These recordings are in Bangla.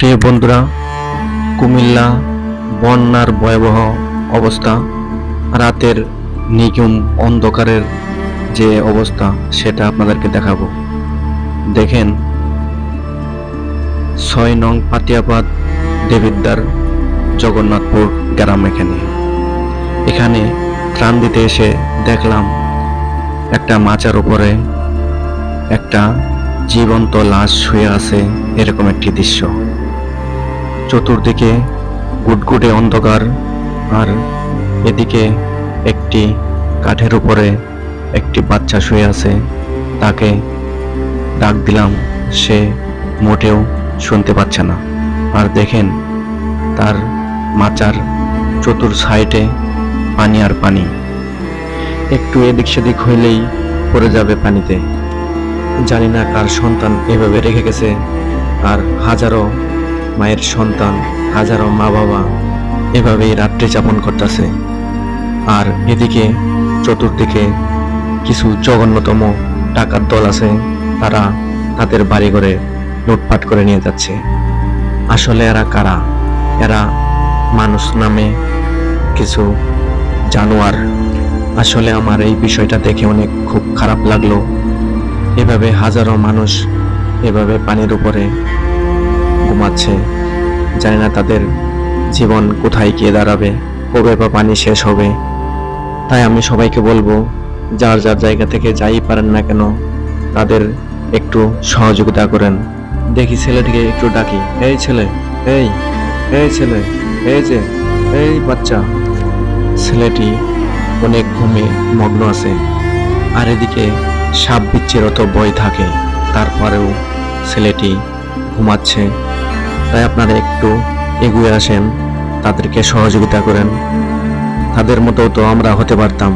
প্রিয় বন্ধুরা, কুমিল্লা বন্যার ভয়াবহ অবস্থা, রাতের নিঝুম অন্ধকারের যে অবস্থা সেটা আপনাদেরকে দেখাবো। দেখেন, ৬ নং পাতিয়াবাদ দেবিদ্বার জগন্নাথপুর গ্রাম। এখানে ত্রাণ দিতে এসে দেখলাম একটা মাচার উপরে একটা জীবন্ত লাশ শুয়ে আছে, এরকম একটি দৃশ্য। চতুর্দিকে গুটগুটে অন্ধকার, আর এদিকে একটি কাঠের উপরে একটি বাচ্চা শুয়ে আছে। তাকে ডাক দিলাম, সে মোটেও শুনতে পাচ্ছে না। আর দেখেন, তার মাচার চতুর সাইডে পানি আর পানি, একটু এদিক সেদিক হইলেই পড়ে যাবে পানিতে। জানি না কার সন্তান এভাবে রেখে গেছে। আর হাজারো মায়ের সন্তান, হাজারো মা বাবা এভাবেই রাত্রি যাপন করতেছে। আর এদিকে চতুর্দিকে কিছু জঘন্যতম ডাকাত দল আছে, তারা তাদের বাড়িঘরে লুটপাট করে নিয়ে যাচ্ছে। আসলে এরা কারা? এরা মানুষ নামে কিছু জানোয়ার। আসলে আমার এই বিষয়টা দেখে অনেক খুব খারাপ লাগলো। এভাবে হাজারো মানুষ এভাবে পানির উপরে ঘুমাচ্ছে। জানি না তাদের জীবন কোথায় গিয়ে দাঁড়াবে, কবে বা পানি শেষ হবে। তাই আমি সবাইকে বলবো, যার যার জায়গা থেকে যাই পারেন না কেন, তাদের একটু সহযোগিতা করেন। দেখি ছেলেটিকে একটু ডাকি, এই ছেলে, এই এই ছেলে, এই যে, এই বাচ্চা। ছেলেটি অনেক ঘুমে মগ্ন আছে। আর এদিকে সাপ বিচ্ছের অত ভয় থাকে, তারপরেও ছেলেটি ঘুমাচ্ছে। তাই আপনারা একটু এগিয়ে আসেন, তাদেরকে সহযোগিতা করেন। তাদের মতো তো আমরা হতে পারতাম।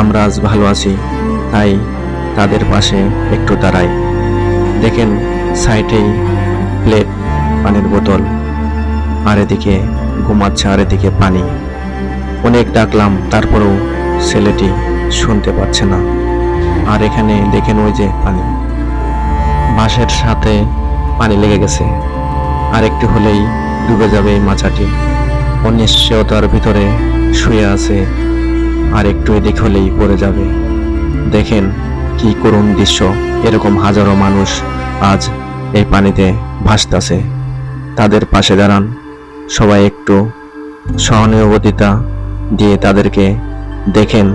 আমরা আজ ভালো আছি, তাই তাদের পাশে একটু দাঁড়াই। দেখেন, সাইডেই প্লেট, পানির বোতল, আর এদিকে ঘুমাচ্ছে, আর এদিকে পানি। অনেক ডাকলাম, তারপরেও ছেলেটি শুনতে পাচ্ছে না। আর এখানে দেখেন, ওই যে পানি, বাঁশের সাথে পানি লেগে গেছে। আর একটু হলেই ডুবে যাবে এই মাচাটি। অনিশ্চয়তার ভিতরে শুয়ে আছে, আর একটু এদিক হলেই পড়ে যাবে। দেখেন কি করুণ দৃশ্য। এরকম হাজারো মানুষ আজ এই পানিতে ভাসতেছে। তাদের পাশে দাঁড়ান, সবাই একটু সহানুভূতিতা দিয়ে তাদেরকে দেখেন,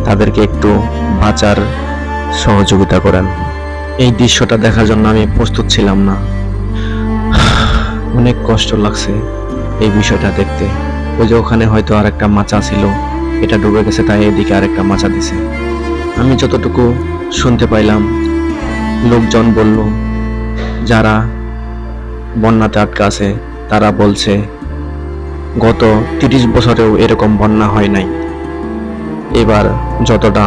তাদেরকে একটু বাঁচার সহযোগিতা করেন। এই দৃশ্যটা দেখার জন্য আমি প্রস্তুত ছিলাম না। অনেক কষ্ট লাগছে এই বিষয়টা দেখতে। ওই যে ওখানে হয়তো আর একটা মাচা ছিল, এটা ডুবে গেছে, তাই এদিকে আরেকটা মাচা দিছে। আমি যতটুকু শুনতে পাইলাম, লোকজন বলল, যারা বন্যাতে আটকা আছে তারা বলছে গত 30 বছরেও এরকম বন্যা হয় নাই। এবার যতটা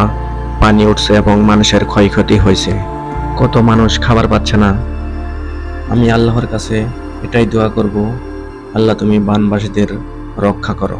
পানি উঠছে এবং মানুষের ক্ষয়ক্ষতি হয়েছে, কত মানুষ খাবার পাচ্ছে না। আমি আল্লাহর কাছে এটাই দোয়া করব, আল্লাহ তুমি বানবাসীদের রক্ষা করো।